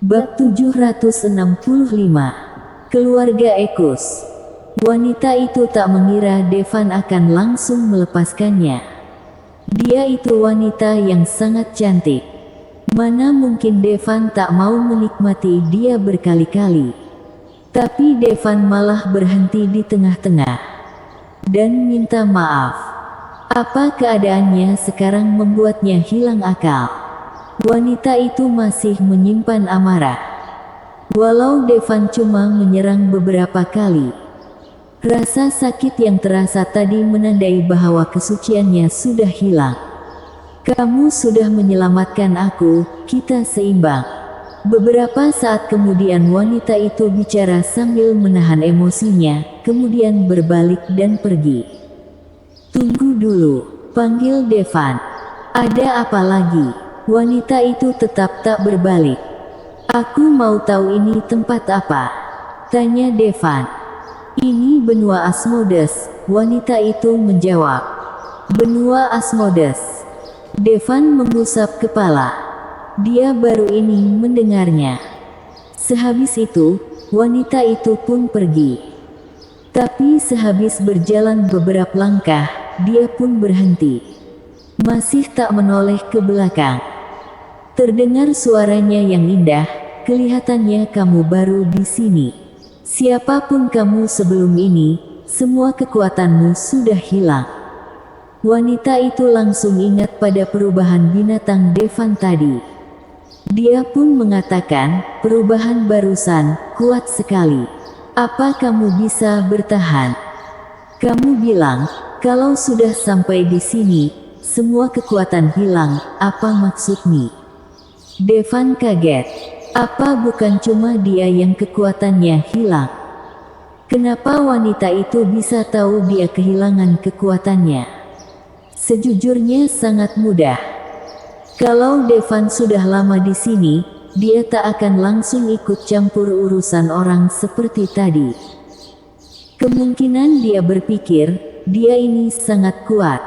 Bab 765. Keluarga Ekus. Wanita itu tak mengira Devan akan langsung melepaskannya. Dia itu wanita yang sangat cantik. Mana mungkin Devan tak mau menikmati dia berkali-kali. Tapi Devan malah berhenti di tengah-tengah dan minta maaf. Apa keadaannya sekarang membuatnya hilang akal. Wanita itu masih menyimpan amarah. Walau Devan cuma menyerang beberapa kali, rasa sakit yang terasa tadi menandai bahwa kesuciannya sudah hilang. Kamu sudah menyelamatkan aku, kita seimbang. Beberapa saat kemudian wanita itu bicara sambil menahan emosinya, kemudian berbalik dan pergi. Tunggu dulu, panggil Devan. Ada apa lagi? Wanita itu tetap tak berbalik. Aku mau tahu ini tempat apa? Tanya Devan. Ini benua Asmodes, wanita itu menjawab. Benua Asmodes. Devan mengusap kepala. Dia baru ini mendengarnya. Sehabis itu, wanita itu pun pergi. Tapi sehabis berjalan beberapa langkah, dia pun berhenti. Masih tak menoleh ke belakang. Terdengar suaranya yang indah, kelihatannya kamu baru di sini. Siapapun kamu sebelum ini, semua kekuatanmu sudah hilang. Wanita itu langsung ingat pada perubahan binatang Devan tadi. Dia pun mengatakan, perubahan barusan, kuat sekali. Apa kamu bisa bertahan? Kamu bilang, kalau sudah sampai di sini, semua kekuatan hilang, apa maksudnya? Devan kaget. Apa bukan cuma dia yang kekuatannya hilang? Kenapa wanita itu bisa tahu dia kehilangan kekuatannya? Sejujurnya sangat mudah. Kalau Devan sudah lama di sini, dia tak akan langsung ikut campur urusan orang seperti tadi. Kemungkinan dia berpikir, dia ini sangat kuat.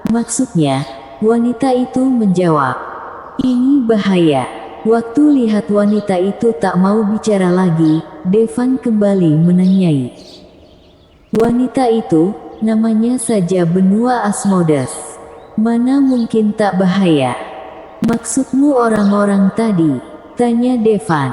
Maksudnya, wanita itu menjawab. Ini bahaya. Waktu lihat wanita itu tak mau bicara lagi, Devan kembali menanyai. Wanita itu, namanya saja benua Asmodes. Mana mungkin tak bahaya? Maksudmu orang-orang tadi? Tanya Devan.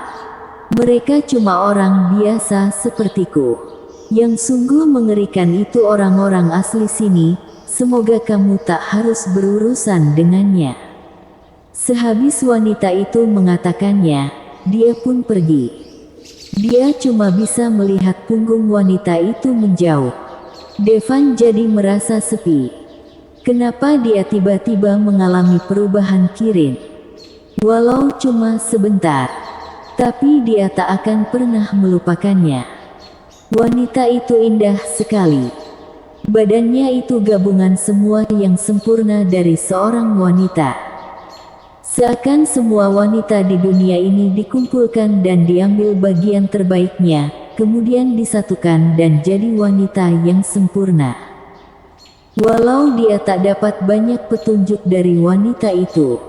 Mereka cuma orang biasa sepertiku. Yang sungguh mengerikan itu orang-orang asli sini, semoga kamu tak harus berurusan dengannya. Sehabis wanita itu mengatakannya, dia pun pergi. Dia cuma bisa melihat punggung wanita itu menjauh. Devan jadi merasa sepi. Kenapa dia tiba-tiba mengalami perubahan Kirin? Walau cuma sebentar, tapi dia tak akan pernah melupakannya. Wanita itu indah sekali. Badannya itu gabungan semua yang sempurna dari seorang wanita. Seakan semua wanita di dunia ini dikumpulkan dan diambil bagian terbaiknya, kemudian disatukan dan jadi wanita yang sempurna. Walau dia tak dapat banyak petunjuk dari wanita itu,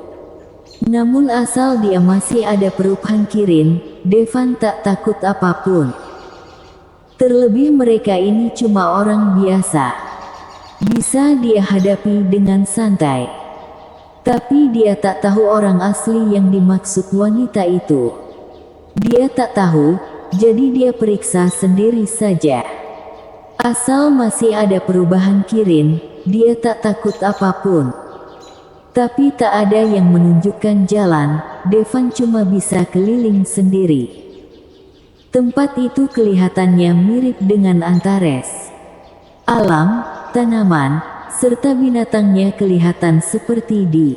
namun asal dia masih ada perubahan Kirin, Devan tak takut apapun. Terlebih mereka ini cuma orang biasa. Bisa dia hadapi dengan santai. Tapi dia tak tahu orang asli yang dimaksud wanita itu. Dia tak tahu, jadi dia periksa sendiri saja. Asal masih ada perubahan Kirin, dia tak takut apapun. Tapi tak ada yang menunjukkan jalan, Devan cuma bisa keliling sendiri. Tempat itu kelihatannya mirip dengan Antares. Alam, tanaman, serta binatangnya kelihatan seperti di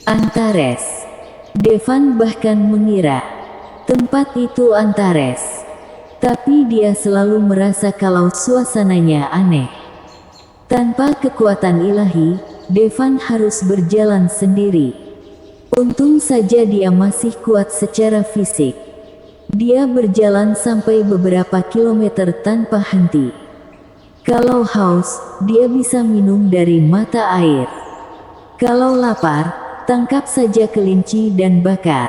Antares. Devan bahkan mengira tempat itu Antares. Tapi dia selalu merasa kalau suasananya aneh. Tanpa kekuatan ilahi, Devan harus berjalan sendiri. Untung saja dia masih kuat secara fisik. Dia berjalan sampai beberapa kilometer tanpa henti. Kalau haus, dia bisa minum dari mata air. Kalau lapar, tangkap saja kelinci dan bakar.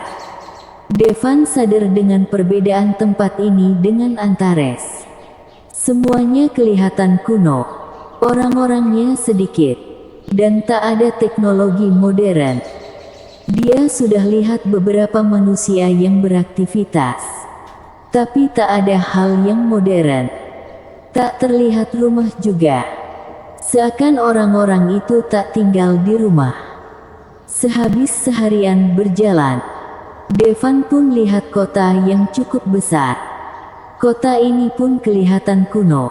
Devan sadar dengan perbedaan tempat ini dengan Antares. Semuanya kelihatan kuno, orang-orangnya sedikit, dan tak ada teknologi modern. Dia sudah lihat beberapa manusia yang beraktivitas, tapi tak ada hal yang modern. Tak terlihat rumah juga. Seakan orang-orang itu tak tinggal di rumah. Sehabis seharian berjalan, Devan pun lihat kota yang cukup besar. Kota ini pun kelihatan kuno,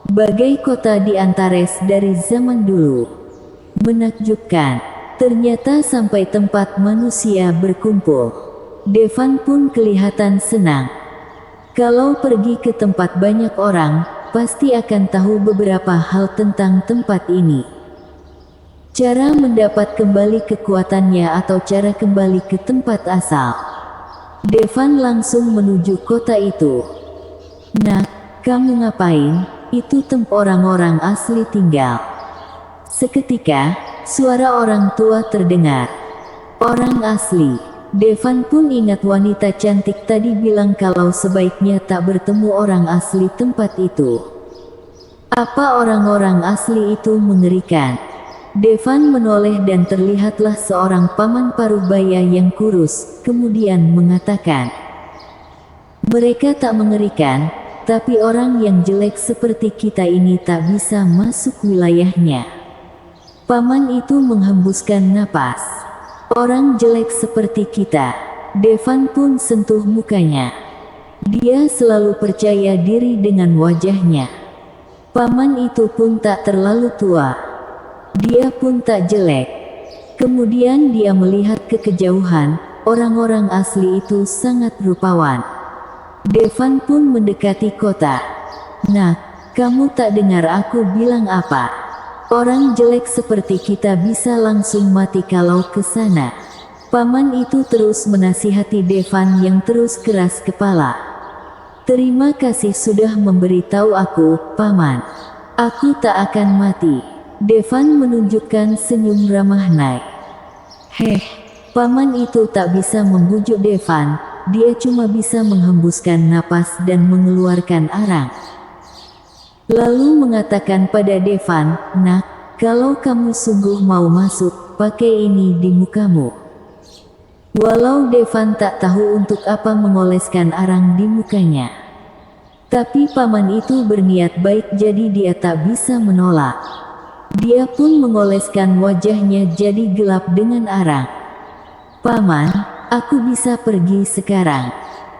bagai kota di Antares dari zaman dulu. Menakjubkan, ternyata sampai tempat manusia berkumpul, Devan pun kelihatan senang. Kalau pergi ke tempat banyak orang, pasti akan tahu beberapa hal tentang tempat ini. Cara mendapat kembali kekuatannya atau cara kembali ke tempat asal. Devan langsung menuju kota itu. Nah, kamu ngapain? Itu tempat orang-orang asli tinggal. Seketika, suara orang tua terdengar. Orang asli. Devan pun ingat wanita cantik tadi bilang kalau sebaiknya tak bertemu orang asli tempat itu. Apa orang-orang asli itu mengerikan? Devan menoleh dan terlihatlah seorang paman parubaya yang kurus, kemudian mengatakan, "Mereka tak mengerikan, tapi orang yang jelek seperti kita ini tak bisa masuk wilayahnya." Paman itu menghembuskan napas. "Orang jelek seperti kita." Devan pun sentuh mukanya. Dia selalu percaya diri dengan wajahnya. Paman itu pun tak terlalu tua. Dia pun tak jelek. Kemudian dia melihat ke kejauhan, orang-orang asli itu sangat rupawan. Devan pun mendekati kota. "Nah, kamu tak dengar aku bilang apa? Orang jelek seperti kita bisa langsung mati kalau ke sana." Paman itu terus menasihati Devan yang terus keras kepala. "Terima kasih sudah memberitahu aku, Paman. Aku tak akan mati." Devan menunjukkan senyum ramah naik. Paman itu tak bisa membujuk Devan, dia cuma bisa menghembuskan napas dan mengeluarkan arang. Lalu mengatakan pada Devan, "Nak, kalau kamu sungguh mau masuk, pakai ini di mukamu." Walau Devan tak tahu untuk apa mengoleskan arang di mukanya, tapi paman itu berniat baik jadi dia tak bisa menolak. Dia pun mengoleskan wajahnya jadi gelap dengan arang. "Paman, aku bisa pergi sekarang."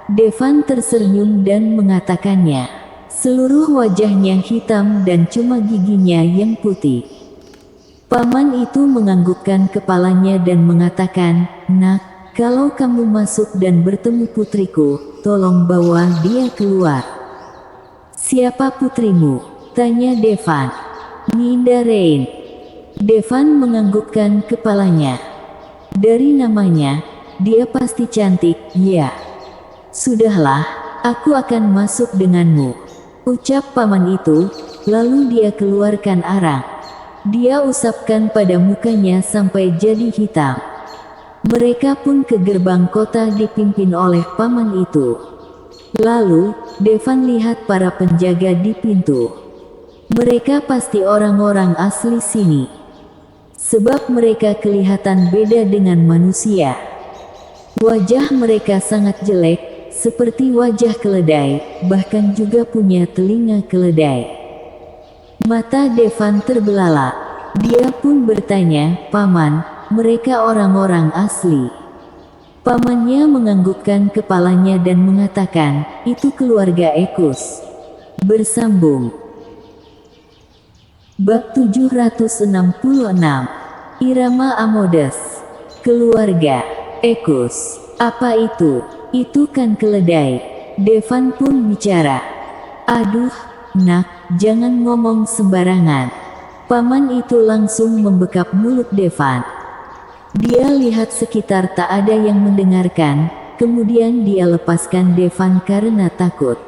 Devan tersenyum dan mengatakannya. Seluruh wajahnya hitam dan cuma giginya yang putih. Paman itu menganggukkan kepalanya dan mengatakan, "Nak, kalau kamu masuk dan bertemu putriku, tolong bawa dia keluar." "Siapa putrimu?" tanya Devan. "Ninda Rain." Devan menganggukkan kepalanya. "Dari namanya, dia pasti cantik, ya." "Sudahlah, aku akan masuk denganmu," ucap paman itu, lalu dia keluarkan arang. Dia usapkan pada mukanya sampai jadi hitam. Mereka pun ke gerbang kota dipimpin oleh paman itu. Lalu, Devan lihat para penjaga di pintu. Mereka pasti orang-orang asli sini. Sebab mereka kelihatan beda dengan manusia. Wajah mereka sangat jelek, seperti wajah keledai, bahkan juga punya telinga keledai. Mata Devan terbelalak. Dia pun bertanya, "Paman, mereka orang-orang asli?" Pamannya menganggukkan kepalanya dan mengatakan, "Itu keluarga Ekus." Bersambung. Bab 766. Irama Amodes. Keluarga Ekus. Apa itu? "Itu kan keledai." Devan pun bicara. "Aduh, nak, jangan ngomong sembarangan." Paman itu langsung membekap mulut Devan. Dia lihat sekitar tak ada yang mendengarkan, kemudian dia lepaskan Devan karena takut.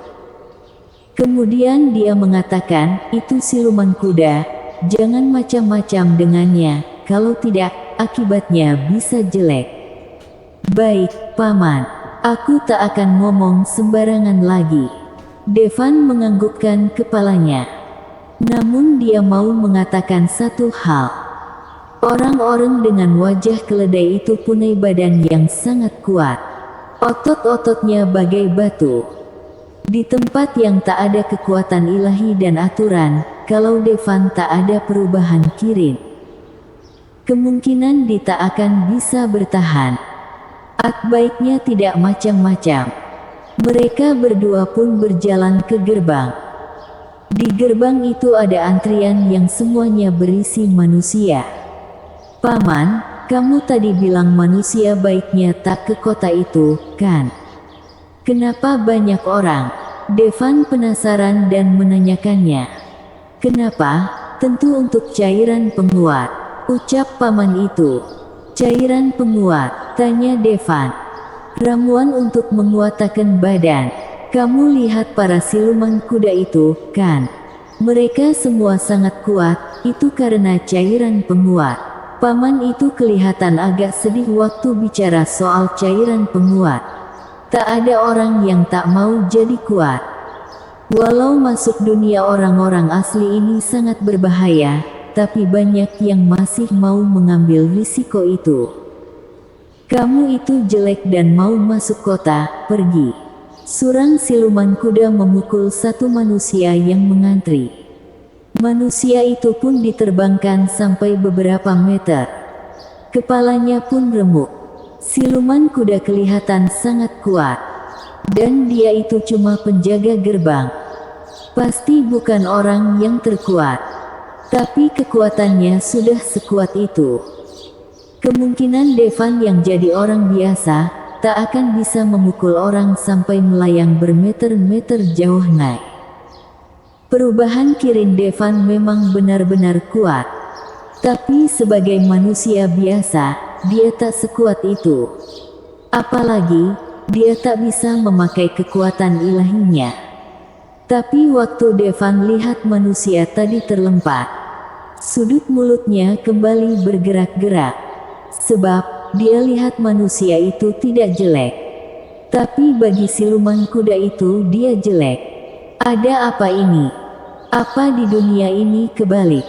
Kemudian dia mengatakan, "Itu siluman kuda, jangan macam-macam dengannya, kalau tidak, akibatnya bisa jelek." "Baik, Paman." Aku tak akan ngomong sembarangan lagi. Devan menganggukkan kepalanya. Namun dia mau mengatakan satu hal. Orang-orang dengan wajah keledai itu punya badan yang sangat kuat. Otot-ototnya bagai batu. Di tempat yang tak ada kekuatan ilahi dan aturan, kalau Devan tak ada perubahan Kirin, kemungkinan dia tak akan bisa bertahan. Baiknya tidak macam-macam. Mereka berdua pun berjalan ke gerbang. Di gerbang itu ada antrian yang semuanya berisi manusia. Paman, kamu tadi bilang manusia baiknya tak ke kota itu, kan? Kenapa banyak orang? Devan penasaran dan menanyakannya. Kenapa? Tentu untuk cairan penguat, ucap paman itu. Cairan penguat, tanya Devan. Ramuan untuk menguatkan badan. Kamu lihat para siluman kuda itu, kan? Mereka semua sangat kuat, itu karena cairan penguat. Paman itu kelihatan agak sedih waktu bicara soal cairan penguat. Tak ada orang yang tak mau jadi kuat. Walau masuk dunia orang-orang asli ini sangat berbahaya, tapi banyak yang masih mau mengambil risiko itu. Kamu itu jelek dan mau masuk kota, pergi. Surang siluman kuda memukul satu manusia yang mengantri. Manusia itu pun diterbangkan sampai beberapa meter. Kepalanya pun remuk. Siluman kuda kelihatan sangat kuat. Dan dia itu cuma penjaga gerbang. Pasti bukan orang yang terkuat. Tapi kekuatannya sudah sekuat itu. Kemungkinan Devan yang jadi orang biasa, tak akan bisa memukul orang sampai melayang bermeter-meter jauh naik. Perubahan Kirin Devan memang benar-benar kuat. Tapi sebagai manusia biasa, dia tak sekuat itu. Apalagi, dia tak bisa memakai kekuatan ilahinya. Tapi waktu Devan lihat manusia tadi terlempar, sudut mulutnya kembali bergerak-gerak. Sebab, dia lihat manusia itu tidak jelek. Tapi bagi siluman kuda itu dia jelek. Ada apa ini? Apa di dunia ini kebalik?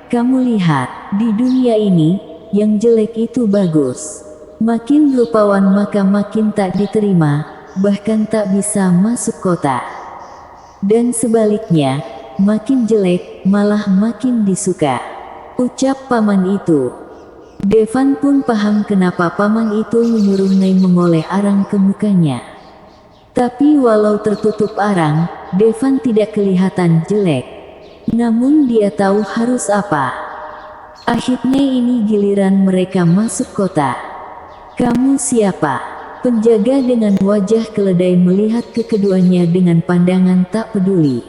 Kamu lihat, di dunia ini, yang jelek itu bagus. Makin rupawan maka makin tak diterima, bahkan tak bisa masuk kota. Dan sebaliknya, makin jelek, malah makin disuka. Ucap paman itu. Devan pun paham kenapa paman itu menyuruh Nai mengoleh arang ke mukanya. Tapi walau tertutup arang, Devan tidak kelihatan jelek. Namun dia tahu harus apa. Akhirnya ini giliran mereka masuk kota. Kamu siapa? Penjaga dengan wajah keledai melihat ke keduanya dengan pandangan tak peduli.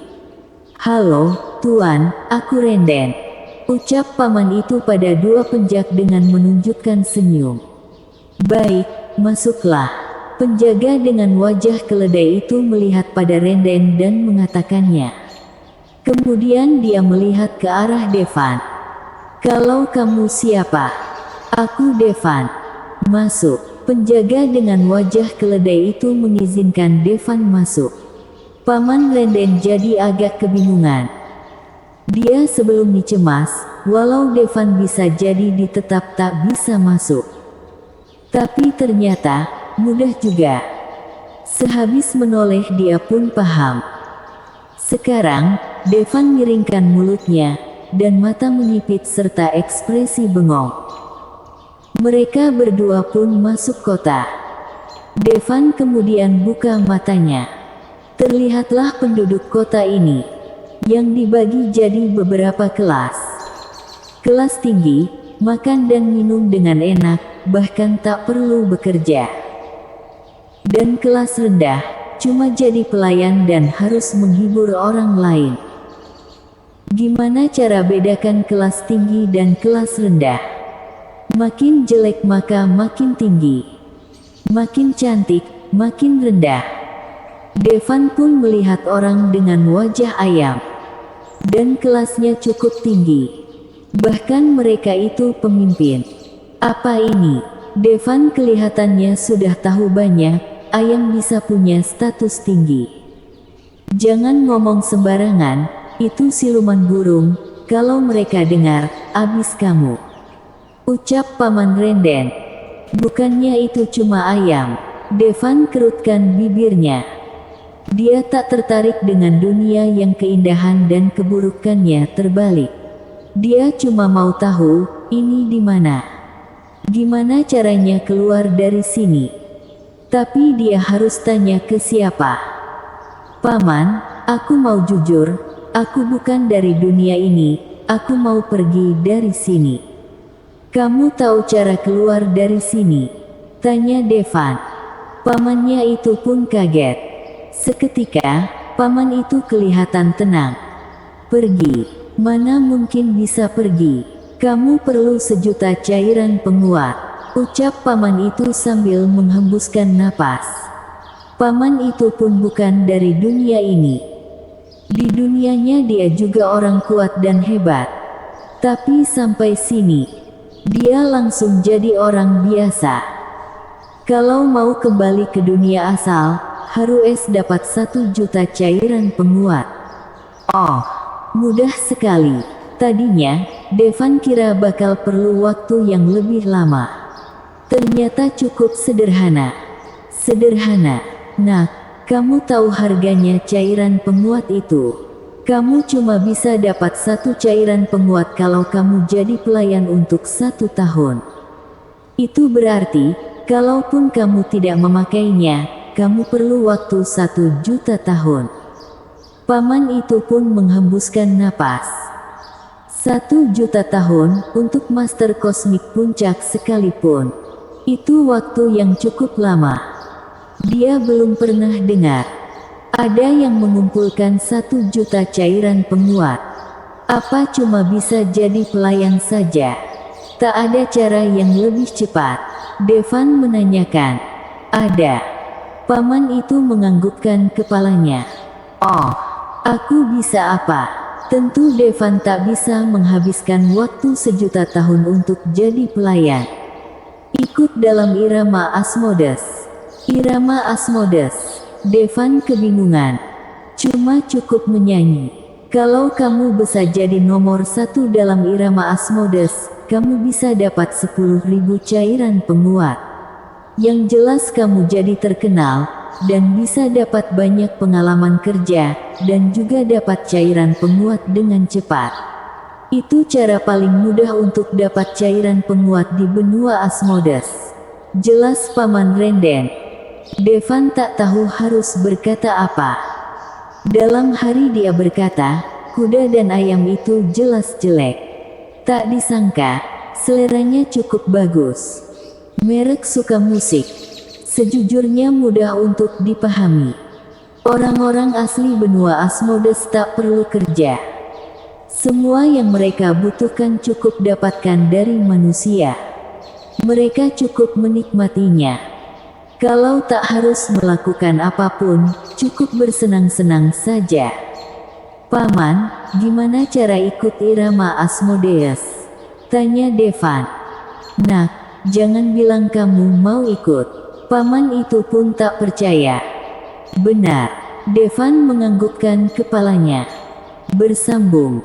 Halo, Tuan, aku Renden. Ucap paman itu pada dua penjag dengan menunjukkan senyum. Baik, masuklah. Penjaga dengan wajah keledai itu melihat pada Renden dan mengatakannya. Kemudian dia melihat ke arah Devan. Kalau kamu siapa? Aku Devan. Masuk. Penjaga dengan wajah keledai itu mengizinkan Devan masuk. Paman Renden jadi agak kebingungan. Dia sebelumnya cemas, walau Devan bisa jadi ditetap tak bisa masuk. Tapi ternyata, mudah juga. Sehabis menoleh dia pun paham. Sekarang, Devan miringkan mulutnya, dan mata menyipit serta ekspresi bengong. Mereka berdua pun masuk kota. Devan kemudian buka matanya. Terlihatlah penduduk kota ini, yang dibagi jadi beberapa kelas. Kelas tinggi, makan dan minum dengan enak, bahkan tak perlu bekerja. Dan kelas rendah, cuma jadi pelayan dan harus menghibur orang lain. Gimana cara bedakan kelas tinggi dan kelas rendah? Makin jelek maka makin tinggi. Makin cantik, makin rendah. Devan pun melihat orang dengan wajah ayam. Dan kelasnya cukup tinggi. Bahkan mereka itu pemimpin. Apa ini? Devan kelihatannya sudah tahu banyak, ayam bisa punya status tinggi. Jangan ngomong sembarangan, itu siluman burung, kalau mereka dengar, abis kamu. Ucap Paman Renden. Bukannya itu cuma ayam. Devan kerutkan bibirnya. Dia tak tertarik dengan dunia yang keindahan dan keburukannya terbalik. Dia cuma mau tahu, ini di mana. Gimana caranya keluar dari sini? Tapi dia harus tanya ke siapa. Paman, aku mau jujur, aku bukan dari dunia ini, aku mau pergi dari sini. Kamu tahu cara keluar dari sini? Tanya Devan. Pamannya itu pun kaget. Seketika, paman itu kelihatan tenang. Pergi, mana mungkin bisa pergi? Kamu perlu 1.000.000 cairan penguat, ucap paman itu sambil menghembuskan napas. Paman itu pun bukan dari dunia ini. Di dunianya dia juga orang kuat dan hebat. Tapi sampai sini, dia langsung jadi orang biasa. Kalau mau kembali ke dunia asal, harus dapat 1.000.000 cairan penguat. Oh, mudah sekali. Tadinya, Devan kira bakal perlu waktu yang lebih lama. Ternyata cukup sederhana. Sederhana. Nah, kamu tahu harganya cairan penguat itu? Kamu cuma bisa dapat 1 cairan penguat kalau kamu jadi pelayan untuk 1 tahun. Itu berarti, kalaupun kamu tidak memakainya, kamu perlu waktu 1.000.000 tahun. Paman itu pun menghembuskan napas. 1.000.000 tahun, untuk Master Kosmik Puncak sekalipun. Itu waktu yang cukup lama. Dia belum pernah dengar ada yang mengumpulkan 1.000.000 cairan penguat. Apa cuma bisa jadi pelayan saja? Tak ada cara yang lebih cepat? Devan menanyakan. Ada. Paman itu menganggukkan kepalanya. Oh, aku bisa apa? Tentu Devan tak bisa menghabiskan waktu 1.000.000 tahun untuk jadi pelayan. Ikut dalam irama Asmodes. Irama Asmodes. Devan kebingungan. Cuma cukup menyanyi. Kalau kamu bisa jadi nomor 1 dalam irama Asmodes, kamu bisa dapat 10.000 cairan penguat. Yang jelas kamu jadi terkenal, dan bisa dapat banyak pengalaman kerja, dan juga dapat cairan penguat dengan cepat. Itu cara paling mudah untuk dapat cairan penguat di benua Asmodes. Jelas Paman Renden. Devan tak tahu harus berkata apa. Dalam hari dia berkata, kuda dan ayam itu jelas jelek. Tak disangka, seleranya cukup bagus. Merek suka musik. Sejujurnya mudah untuk dipahami. Orang-orang asli benua Asmodes tak perlu kerja. Semua yang mereka butuhkan cukup dapatkan dari manusia. Mereka cukup menikmatinya. Kalau tak harus melakukan apapun, cukup bersenang-senang saja. Paman, gimana cara ikut irama Asmodeus? Tanya Devan. Nak, jangan bilang kamu mau ikut. Paman itu pun tak percaya. Benar. Devan menganggukkan kepalanya. Bersambung.